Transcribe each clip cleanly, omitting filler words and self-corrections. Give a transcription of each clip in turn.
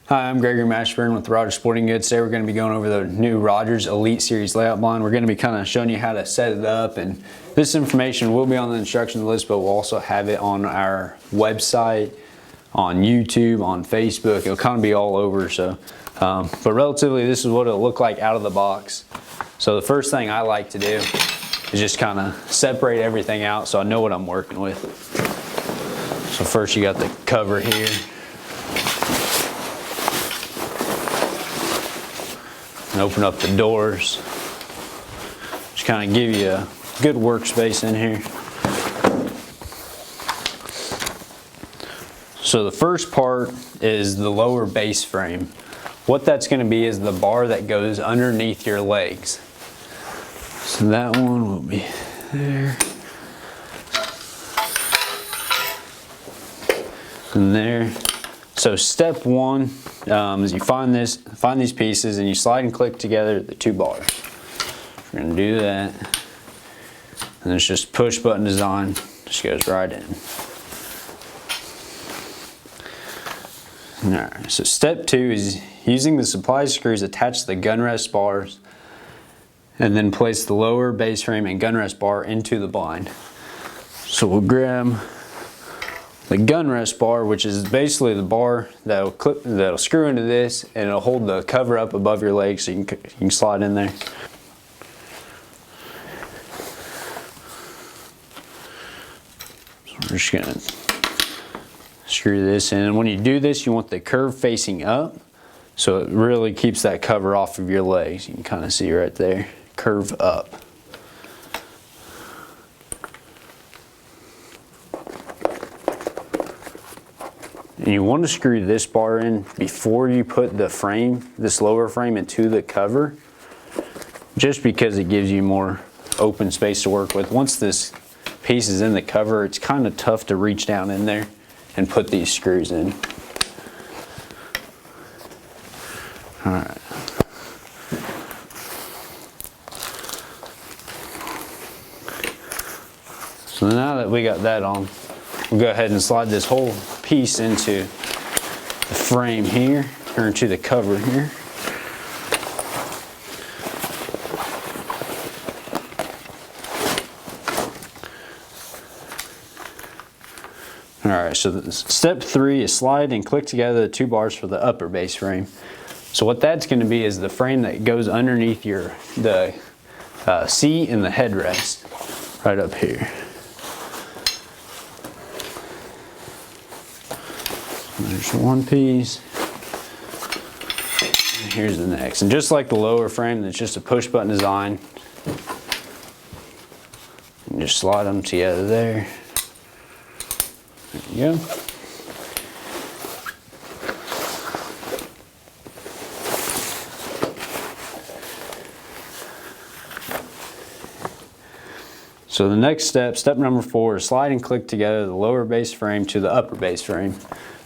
Hi, I'm Gregory Mashburn with Rogers Sporting Goods. Today we're going to be going over the new Rogers Elite Series layout blind. We're going to be kind of showing you how to set it up, and this information will be on the instructions list, but we'll also have it on our website, on YouTube, on Facebook. It'll kind of be all over. But relatively, this is what it'll look like out of the box. So the first thing I like to do is just kind of separate everything out so I know what I'm working with. So first you got the cover here. And open up the doors. Just kind of give you a good workspace in here. So the first part is the lower base frame. What that's going to be is the bar that goes underneath your legs. So that one will be there. And there. So step one is you find these pieces and you slide and click together the two bars. We're going to do that. And it's just push button design. Just goes right in. Alright, so step two is using the supply screws attached to the gun rest bars, and then place the lower base frame and gun rest bar into the blind. So we'll grab the gun rest bar, which is basically the bar that'll screw into this, and it'll hold the cover up above your legs so you can slide in there. So we're just gonna screw this in, and when you do this, you want the curve facing up, so it really keeps that cover off of your legs. You can kind of see right there, curve up. And you want to screw this bar in before you put the frame, this lower frame, into the cover, just because it gives you more open space to work with. Once this piece is in the cover, it's kind of tough to reach down in there and put these screws in. Alright. So now that we got that on, we'll go ahead and slide this whole piece into the frame here, or into the cover here. Alright, so step three is slide and click together the two bars for the upper base frame. So what that's going to be is the frame that goes underneath the seat and the headrest, right up here. There's one piece, and here's the next. And just like the lower frame, it's just a push button design. And just slide them together there. There you go. So the next step number 4, is slide and click together the lower base frame to the upper base frame.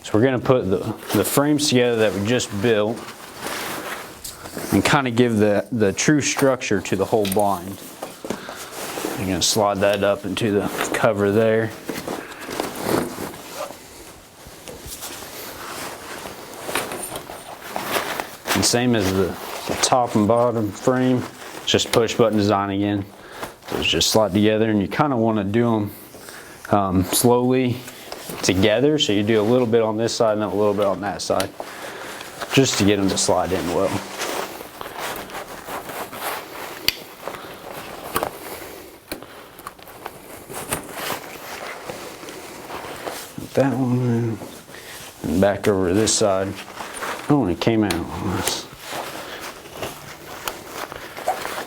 So we're going to put the frames together that we just built and kind of give the true structure to the whole blind. I'm going to slide that up into the cover there. And same as the top and bottom frame, just push button design again. So it's just slide together, and you kind of want to do them slowly together, so you do a little bit on this side and then a little bit on that side, just to get them to slide in well. Put that one in, and back over to this side. Oh, and it came out on this.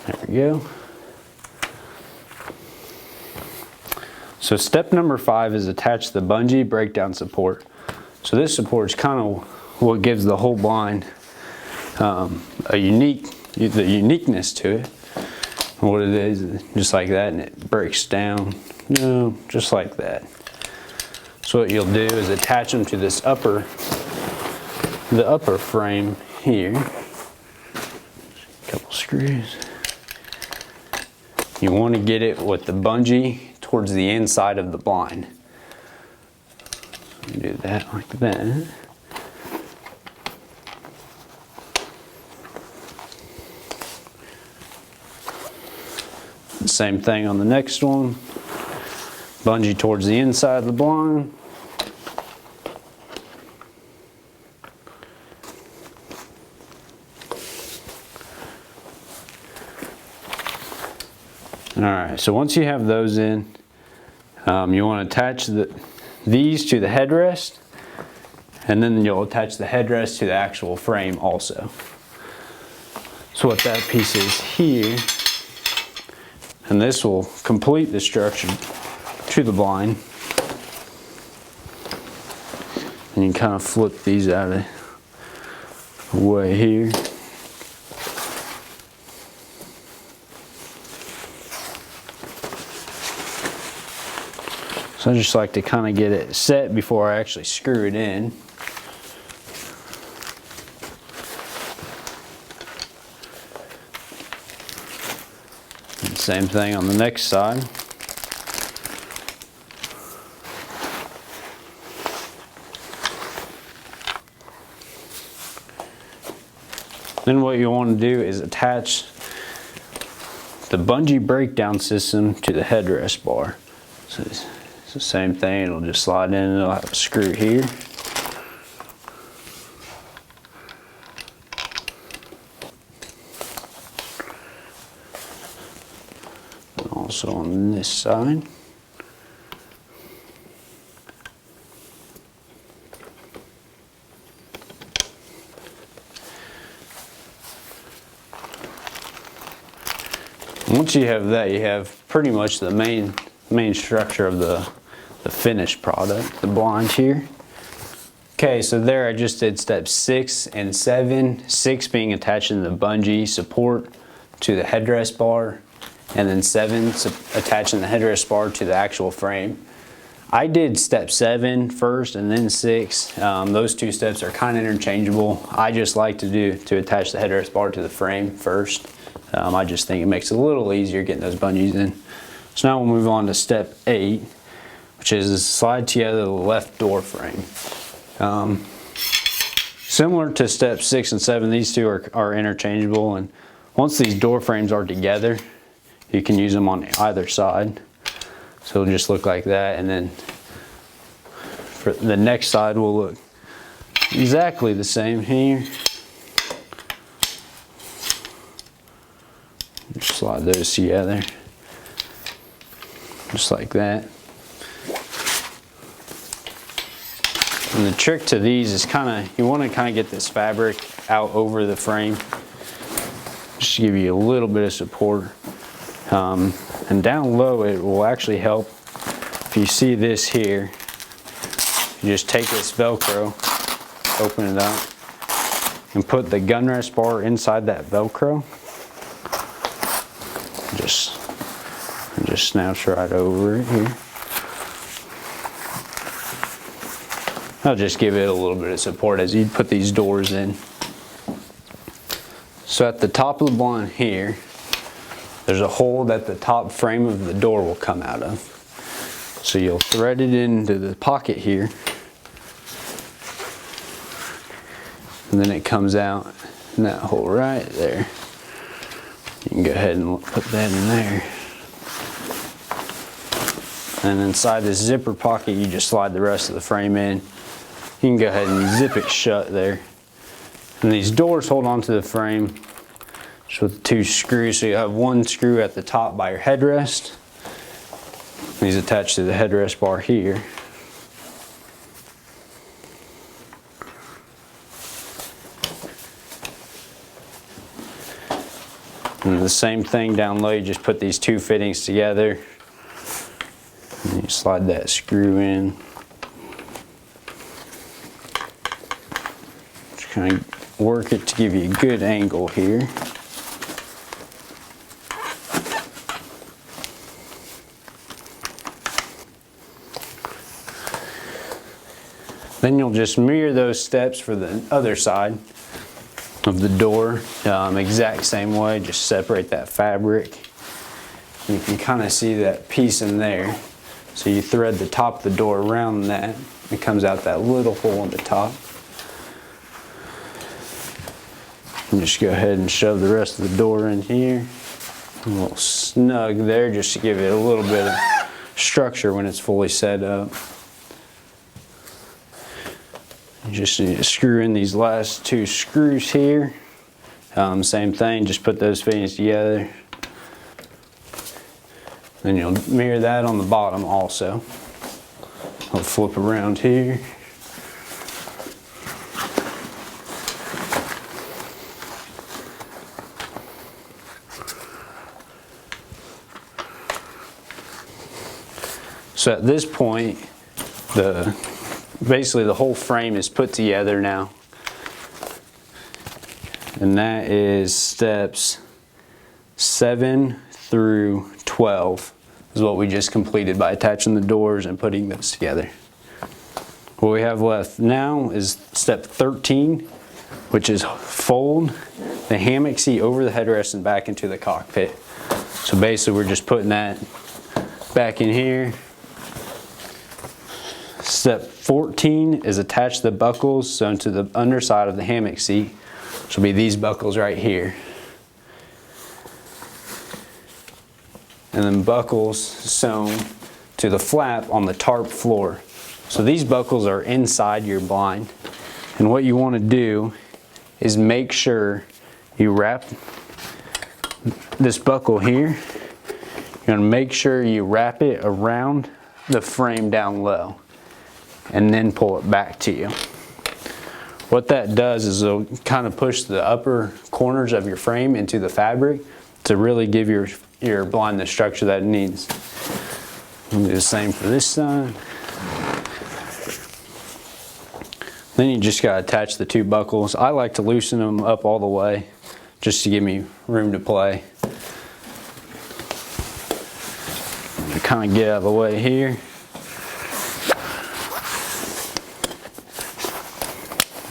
There we go. So step number 5 is attach the bungee breakdown support. So this support is kind of what gives the whole blind the uniqueness to it. What it is, just like that, and it breaks down, just like that. So what you'll do is attach them to this the upper frame here. A couple screws. You want to get it with the bungee towards the inside of the blind. Do that like that. Same thing on the next one. Bungee towards the inside of the blind. Alright, so once you have those in, you want to attach these to the headrest, and then you'll attach the headrest to the actual frame also. So what that piece is here, and this will complete the structure to the blind. And you can kind of flip these out of the way here. So I just like to kind of get it set before I actually screw it in. And same thing on the next side. Then what you want to do is attach the bungee breakdown system to the headrest bar. So it's the same thing, it'll just slide in, it'll have a screw here. And also on this side. Once you have that, you have pretty much the main structure of the finished product, the blind here. Okay, so there I just did steps 6 and 7. 6 being attaching the bungee support to the headrest bar, and then 7 attaching the headrest bar to the actual frame. I did step 7 first and then 6. Those two steps are kind of interchangeable. I just like to attach the headrest bar to the frame first. I just think it makes it a little easier getting those bungees in. So now we'll move on to step 8, which is slide together the left door frame. Similar to step 6 and 7, these two are interchangeable, and once these door frames are together, you can use them on either side. So it'll just look like that, and then for the next side will look exactly the same here. Just slide those together, just like that. And the trick to these is you want to get this fabric out over the frame, just to give you a little bit of support. And down low it will actually help. If you see this here, you just take this Velcro, open it up, and put the gun rest bar inside that Velcro. Just snaps right over it here. I'll just give it a little bit of support as you put these doors in. So at the top of the blind here, there's a hole that the top frame of the door will come out of. So you'll thread it into the pocket here, and then it comes out in that hole right there. You can go ahead and put that in there. And inside this zipper pocket, you just slide the rest of the frame in. You can go ahead and zip it shut there. And these doors hold onto the frame just with 2 screws. So you have 1 screw at the top by your headrest. These attached to the headrest bar here. And the same thing down low, you just put these 2 fittings together. And you slide that screw in. Just kind of work it to give you a good angle here. Then you'll just mirror those steps for the other side of the door, exact same way. Just separate that fabric. You can kind of see that piece in there. So you thread the top of the door around that. It comes out that little hole in the top. And just go ahead and shove the rest of the door in here. A little snug there just to give it a little bit of structure when it's fully set up. You just need to screw in these last 2 screws here. Same thing, just put those fittings together. Then you'll mirror that on the bottom also. I'll flip around here. So at this point, basically the whole frame is put together now. And that is steps 7 through 12 is what we just completed by attaching the doors and putting this together. What we have left now is step 13, which is fold the hammock seat over the headrest and back into the cockpit. So basically we're just putting that back in here. Step 14 is attach the buckles sewn to the underside of the hammock seat, which will be these buckles right here. And then buckles sewn to the flap on the tarp floor. So these buckles are inside your blind. And what you want to do is make sure you wrap this buckle here. You're going to make sure you wrap it around the frame down low and then pull it back to you. What that does is it'll kind of push the upper corners of your frame into the fabric to really give your blind the structure that it needs. We'll do the same for this side. Then you just got to attach the 2 buckles. I like to loosen them up all the way just to give me room to play. Kind of get out of the way here.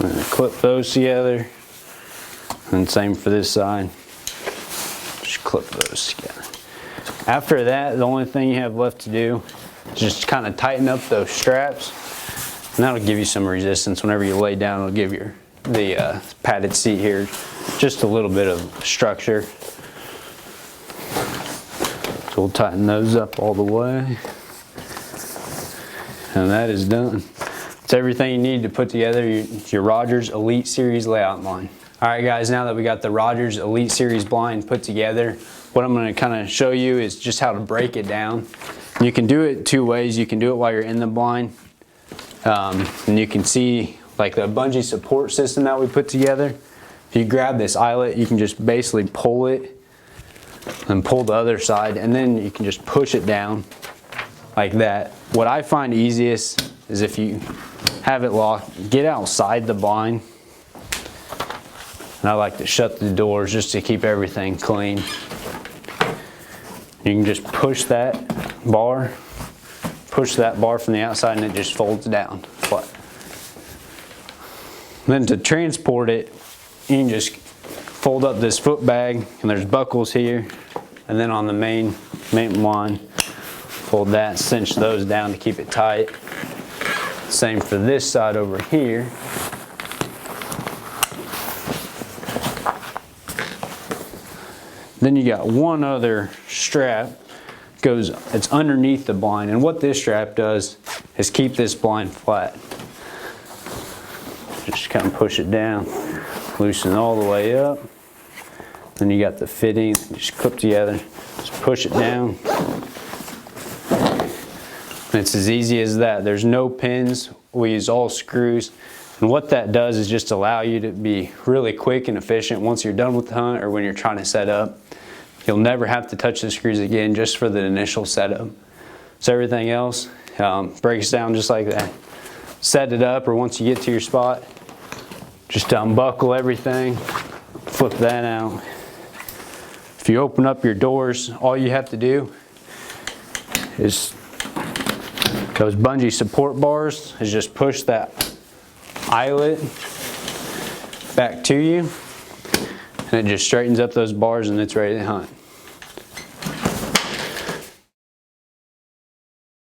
And clip those together, and same for this side. Just clip those together. After that, the only thing you have left to do is just kind of tighten up those straps, and that'll give you some resistance whenever you lay down. It'll give the padded seat here just a little bit of structure. So we'll tighten those up all the way, and that is done. It's everything you need to put together your Rogers Elite Series layout blind. Alright guys, now that we got the Rogers Elite Series blind put together, what I'm going to kind of show you is just how to break it down. And you can do it 2 ways. You can do it while you're in the blind, and you can see like the bungee support system that we put together. If you grab this eyelet, you can just basically pull it and pull the other side, and then you can just push it down like that. What I find easiest is if you have it locked, get outside the blind. And I like to shut the doors just to keep everything clean. You can just push that bar from the outside, and it just folds down flat. Then to transport it, you can just fold up this foot bag, and there's buckles here, and then on the main line, fold that, cinch those down to keep it tight. Same for this side over here. Then you got one other strap, it's underneath the blind, and what this strap does is keep this blind flat. Just kind of push it down, loosen all the way up. Then you got the fitting, just clip together, just push it down. And it's as easy as that. There's no pins, we use all screws. And what that does is just allow you to be really quick and efficient once you're done with the hunt or when you're trying to set up. You'll never have to touch the screws again just for the initial setup. So everything else breaks down just like that. Set it up, or once you get to your spot, just unbuckle everything, flip that out. If you open up your doors, all you have to do is those bungee support bars is just push that eyelet back to you, and it just straightens up those bars and it's ready to hunt.